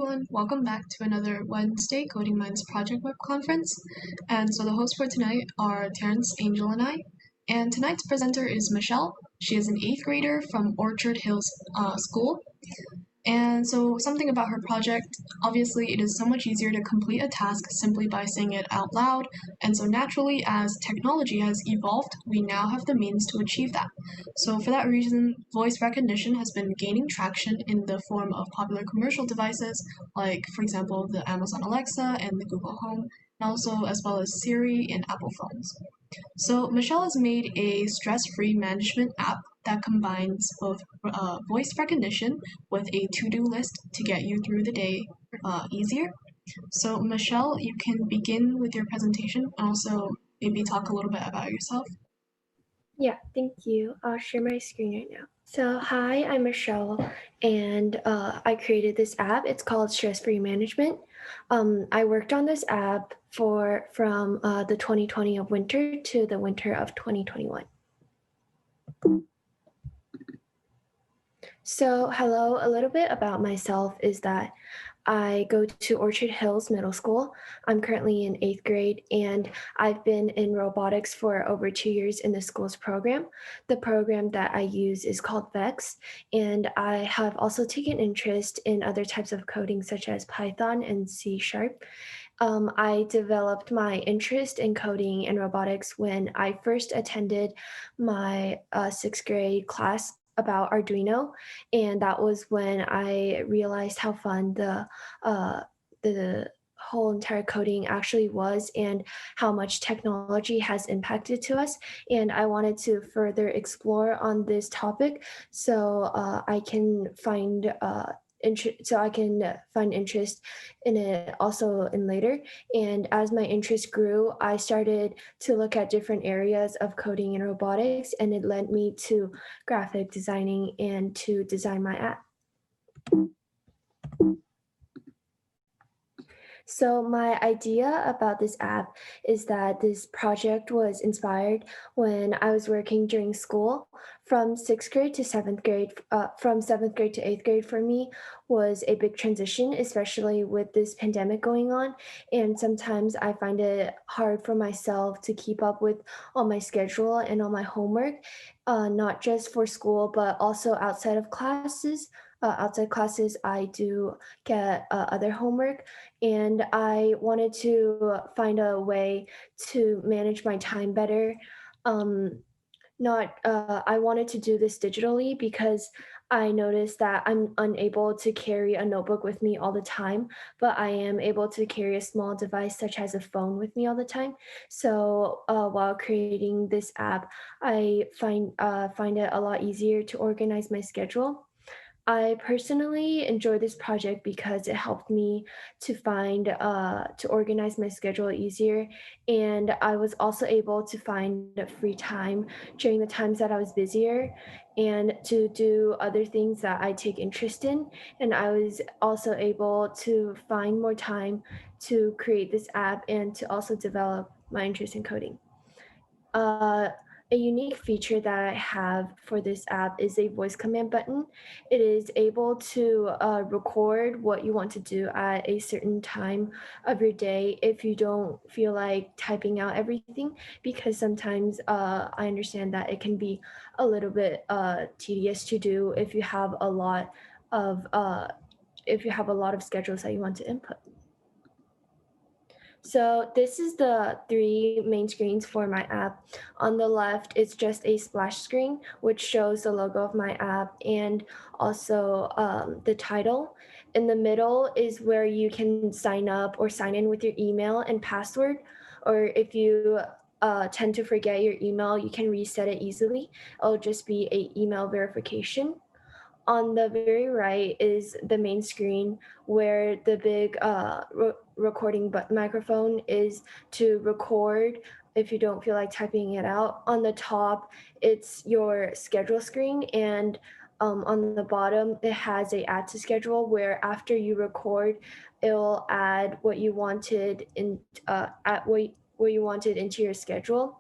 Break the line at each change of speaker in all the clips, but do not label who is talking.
everyone, welcome back to another Wednesday Coding Minds project web conference. And so the hosts for tonight are Terrence, Angel, and I. And tonight's presenter is Michelle. She is an 8th grader from Orchard Hills School. And so something about her project, obviously it is so much easier to complete a task simply by saying it out loud, and so naturally as technology has evolved, we now have the means to achieve that. So for that reason, voice recognition has been gaining traction in the form of popular commercial devices, like for example the Amazon Alexa and the Google Home, and also as well as Siri and Apple phones. So Michelle has made a stress-free management app that combines both voice recognition with a to-do list to get you through the day easier. So Michelle, you can begin with your presentation and also maybe talk a little bit about yourself.
Yeah, thank you. I'll share my screen right now. So hi, I'm Michelle, and I created this app. It's called Stress Free Management. I worked on this app from the 2020 of winter to the winter of 2021. So hello, a little bit about myself is that I go to Orchard Hills Middle School. I'm currently in 8th grade, and I've been in robotics for over 2 years in the school's program. The program that I use is called VEX, and I have also taken interest in other types of coding such as Python and C#. I developed my interest in coding and robotics when I first attended my 6th grade class about Arduino, and that was when I realized how fun the whole entire coding actually was and how much technology has impacted to us. And I wanted to further explore on this topic so I can find interest in it also in later. And as my interest grew, I started to look at different areas of coding and robotics, and it led me to graphic designing and to design my app. So my idea about this app is that this project was inspired when I was working during school. From 6th grade to 7th grade, from 7th grade to 8th grade for me was a big transition, especially with this pandemic going on. And sometimes I find it hard for myself to keep up with all my schedule and all my homework, not just for school, but also outside of classes. Outside classes, I do get other homework, and I wanted to find a way to manage my time better. I wanted to do this digitally because I noticed that I'm unable to carry a notebook with me all the time, but I am able to carry a small device such as a phone with me all the time. So while creating this app, I find it a lot easier to organize my schedule. I personally enjoy this project because it helped me to to organize my schedule easier. And I was also able to find free time during the times that I was busier and to do other things that I take interest in. And I was also able to find more time to create this app and to also develop my interest in coding. A unique feature that I have for this app is a voice command button. It is able to record what you want to do at a certain time of your day if you don't feel like typing out everything, because sometimes I understand that it can be a little bit tedious to do if you have a lot of schedules that you want to input. So this is the 3 main screens for my app. On the left, it's just a splash screen, which shows the logo of my app and also the title. In the middle is where you can sign up or sign in with your email and password, or if you tend to forget your email, you can reset it easily. It'll just be an email verification. On the very right is the main screen where the big recording microphone is to record if you don't feel like typing it out. On the top, it's your schedule screen, and on the bottom, it has a add to schedule where after you record, it'll add what you wanted in what you wanted into your schedule.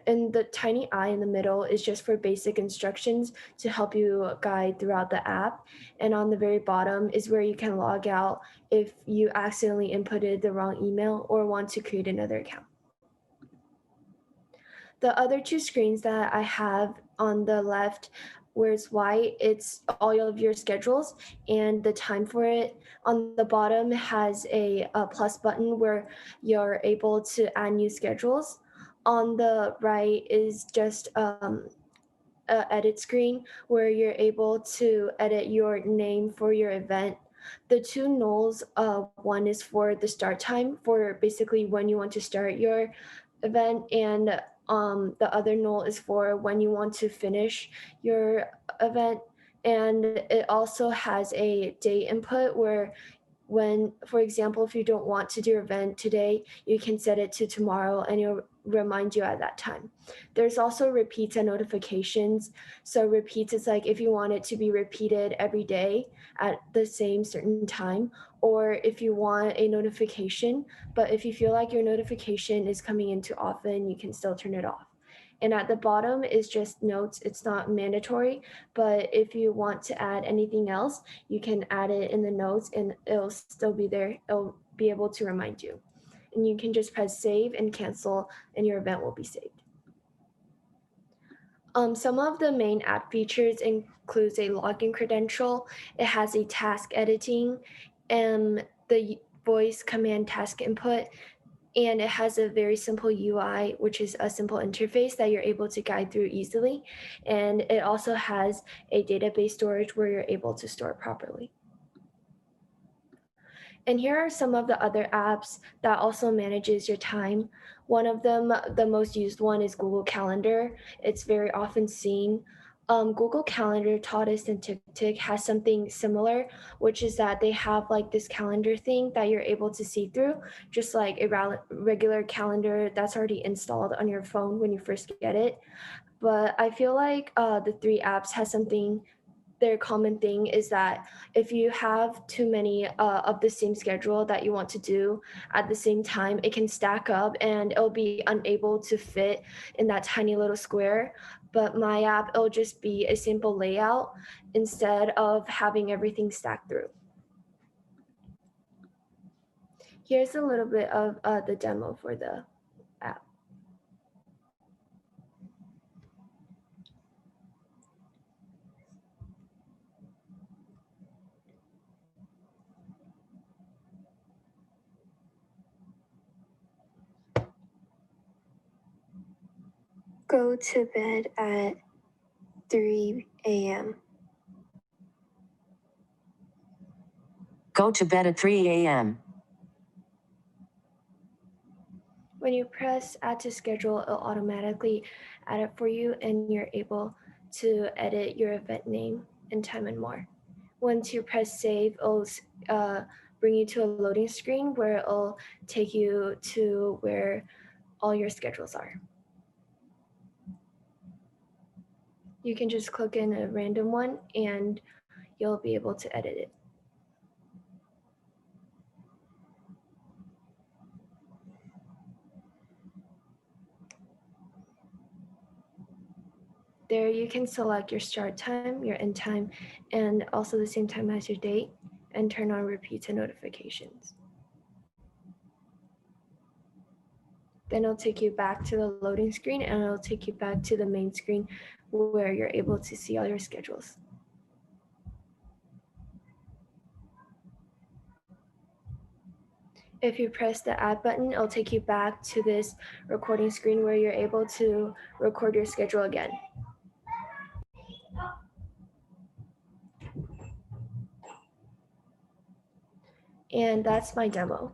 and the tiny eye in the middle is just for basic instructions to help you guide throughout the app. And on the very bottom is where you can log out if you accidentally inputted the wrong email or want to create another account. The other two screens that I have on the left, where it's white, it's all of your schedules and the time for it. On the bottom has a plus button where you're able to add new schedules. On the right is just a edit screen where you're able to edit your name for your event. The two nulls, one is for the start time, for basically when you want to start your event, and the other null is for when you want to finish your event. And it also has a date input where when, for example, if you don't want to do your event today, you can set it to tomorrow and it'll remind you at that time. There's also repeats and notifications. So repeats is like if you want it to be repeated every day at the same certain time, or if you want a notification, but if you feel like your notification is coming in too often, you can still turn it off. And at the bottom is just notes. It's not mandatory, but if you want to add anything else, you can add it in the notes and it'll still be there. It'll be able to remind you. And you can just press save and cancel and your event will be saved. Some of the main app features includes a login credential. It has a task editing and the voice command task input, and it has a very simple UI, which is a simple interface that you're able to guide through easily. And it also has a database storage where you're able to store properly. And here are some of the other apps that also manages your time. One of them, the most used one, is Google Calendar. It's very often seen. Google Calendar, Todoist, and TickTick has something similar, which is that they have like this calendar thing that you're able to see through, just like a regular calendar that's already installed on your phone when you first get it. But I feel like the three apps has something, their common thing is that if you have too many of the same schedule that you want to do at the same time, it can stack up and it'll be unable to fit in that tiny little square. But my app, it'll just be a simple layout instead of having everything stacked through. Here's a little bit of the demo for the app. Go to bed at 3 a.m.
Go to bed at 3 a.m.
When you press add to schedule, it'll automatically add it for you and you're able to edit your event name and time and more. Once you press save, it'll bring you to a loading screen where it'll take you to where all your schedules are. You can just click in a random one and you'll be able to edit it. There you can select your start time, your end time, and also the same time as your date, and turn on repeats and notifications. Then it'll take you back to the loading screen and it'll take you back to the main screen where you're able to see all your schedules. If you press the add button, it'll take you back to this recording screen where you're able to record your schedule again. And that's my demo.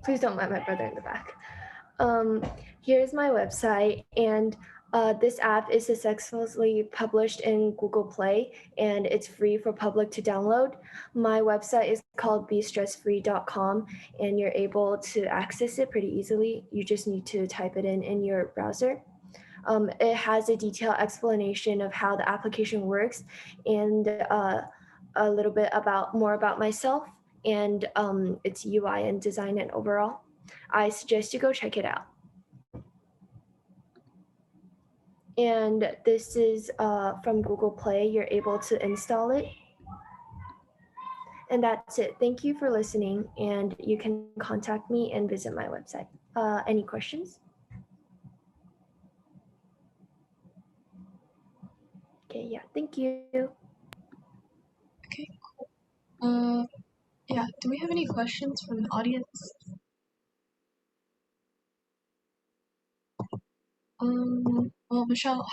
Please don't mind my brother in the back. Here's my website, and this app is successfully published in Google Play, and it's free for public to download. My website is called bestressfree.com, and you're able to access it pretty easily. You just need to type it in your browser. It has a detailed explanation of how the application works and a little bit more about myself and its UI and design and overall. I suggest you go check it out. And this is from Google Play. You're able to install it. And that's it. Thank you for listening, and you can contact me and visit my website. Any questions? Okay, yeah, thank you.
Okay, cool. Yeah, do we have any questions from the audience? Well, Michelle,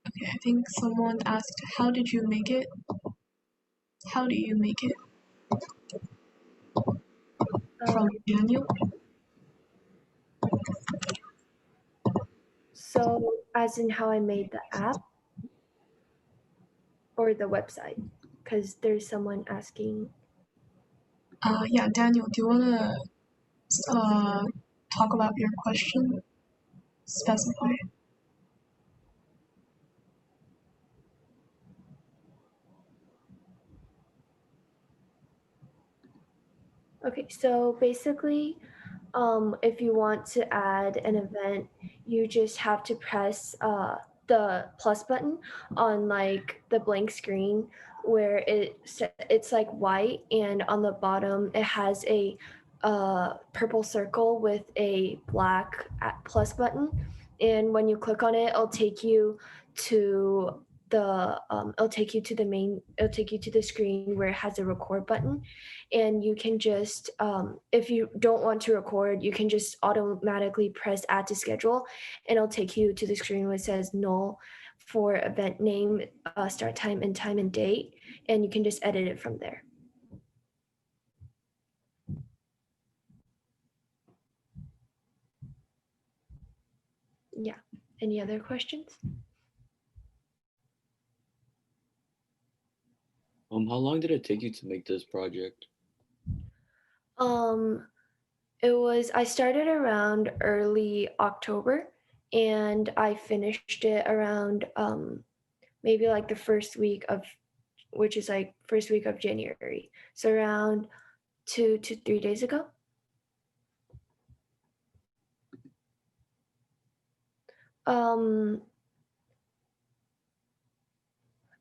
okay, I think someone asked, how did you make it? How do you make it? From Daniel?
So, as in how I made the app or the website? Because there's someone asking.
Yeah, Daniel, do you want to talk about your question? Specify.
Okay, so basically, if you want to add an event, you just have to press the plus button on like the blank screen where it's like white, and on the bottom it has a purple circle with a black plus button. And when you click on it, it'll take you to it'll take you to the screen where it has a record button. And you can just if you don't want to record, you can just automatically press add to schedule, and it'll take you to the screen where it says null for event name, start time and date, and you can just edit it from there. Yeah, any other questions?
How long did it take you to make this project?
I started around early October, and I finished it around maybe like the first week of January. So around 2 to 3 days ago.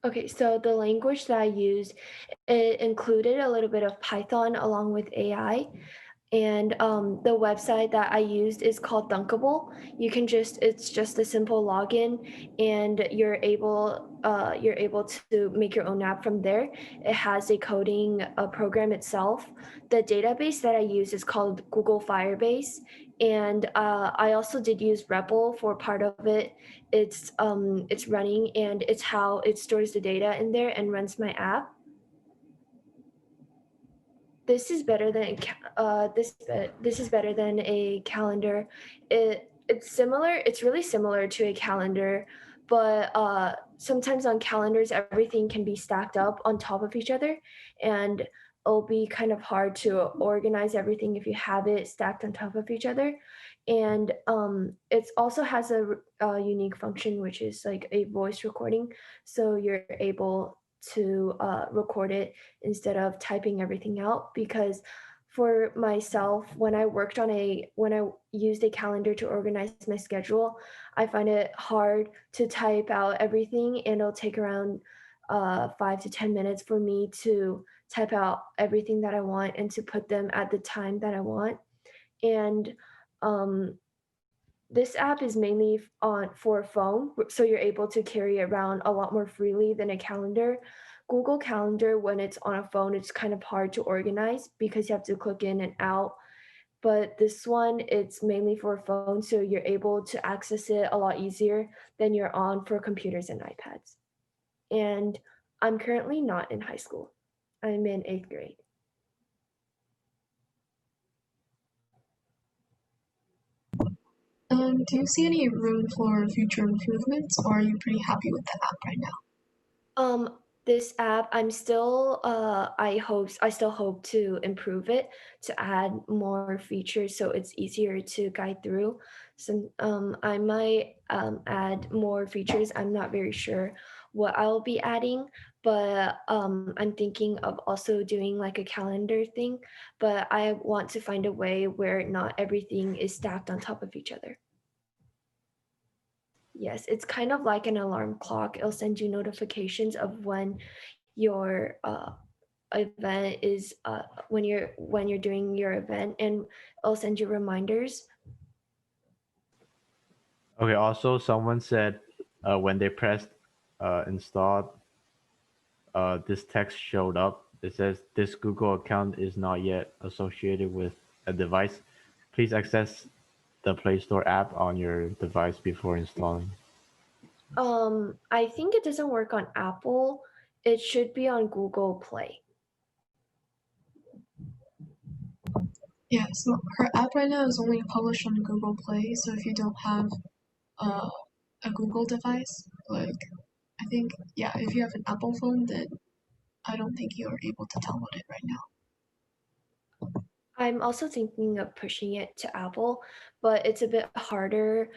Okay, so the language that I used, it included a little bit of Python along with AI. And the website that I used is called Thunkable. It's just a simple login, and you're able to make your own app from there. It has a coding program itself. The database that I use is called Google Firebase, and I also did use REPL for part of it. It's running, and it's how it stores the data in there and runs my app. This is better than this is better than a calendar. It's really similar to a calendar, but sometimes on calendars everything can be stacked up on top of each other, and it'll be kind of hard to organize everything if you have it stacked on top of each other. And it also has a unique function, which is like a voice recording, so you're able to record it instead of typing everything out. Because for myself, when I used a calendar to organize my schedule, I find it hard to type out everything, and it'll take around 5 to 10 minutes for me to type out everything that I want and to put them at the time that I want. And this app is mainly for a phone, so you're able to carry it around a lot more freely than a calendar. Google Calendar, when it's on a phone, it's kind of hard to organize because you have to click in and out. But this one, it's mainly for a phone, so you're able to access it a lot easier than you're on for computers and iPads. And I'm currently not in high school. I'm in 8th grade.
Do you see any room for future improvements, or are you pretty happy with the app right now?
This app, I still hope to improve it, to add more features so it's easier to guide through. So I might add more features. I'm not very sure what I'll be adding, but I'm thinking of also doing like a calendar thing, but I want to find a way where not everything is stacked on top of each other. Yes, it's kind of like an alarm clock. It'll send you notifications of when your event is when you're doing your event, and it'll send you reminders.
Okay, also someone said when they pressed install, this text showed up. It says this Google account is not yet associated with a device. Please access the Play Store app on your device before installing.
I think it doesn't work on Apple. It should be on Google Play.
Yeah, so her app right now is only published on Google Play, so if you don't have a Google device, like I think, yeah, if you have an Apple phone, then I don't think you're able to download it right now.
I'm also thinking of pushing it to Apple, but it's a bit harder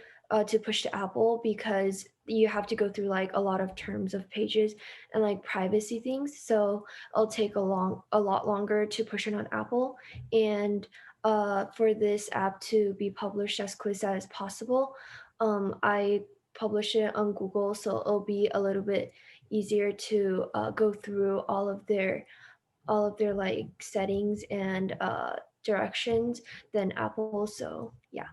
to push to Apple because you have to go through like a lot of terms of pages and like privacy things. So it'll take a lot longer to push it on Apple. And for this app to be published as close as possible, I publish it on Google, so it'll be a little bit easier to go through all of their like settings and directions than Apple. So yeah.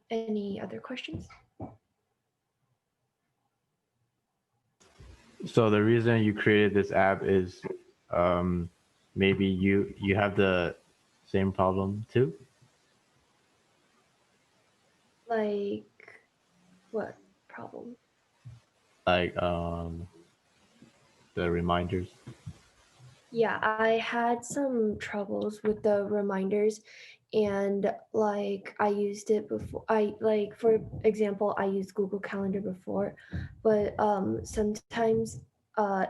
Any other questions?
So the reason you created this app is maybe you have the same problem too?
Like what problem?
Like the reminders.
Yeah, I had some troubles with the reminders, and like I used it before. I like, for example, I used Google Calendar before, but sometimes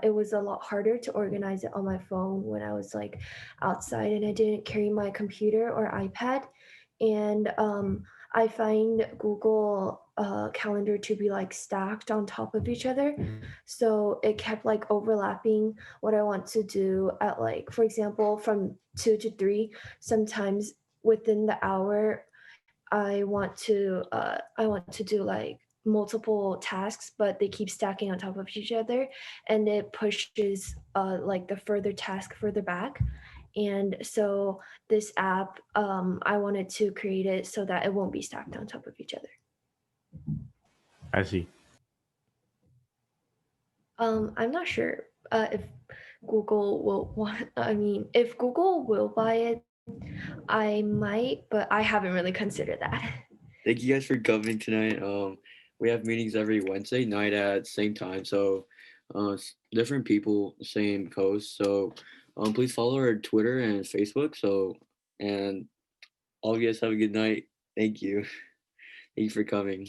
it was a lot harder to organize it on my phone when I was like outside and I didn't carry my computer or iPad. And I find Google Calendar to be like stacked on top of each other. So it kept like overlapping what I want to do at, like, for example, from 2 to 3. Sometimes within the hour, I want to do like multiple tasks, but they keep stacking on top of each other, and it pushes like the further task further back. And so this app, I wanted to create it so that it won't be stacked on top of each other.
I see.
I'm not sure if Google will want, I mean, if Google will buy it, I might, but I haven't really considered that.
Thank you guys for coming tonight. We have meetings every Wednesday night at same time. So, different people, same host. So, please follow our Twitter and Facebook. So, and all of you guys have a good night. Thank you. Thank you for coming.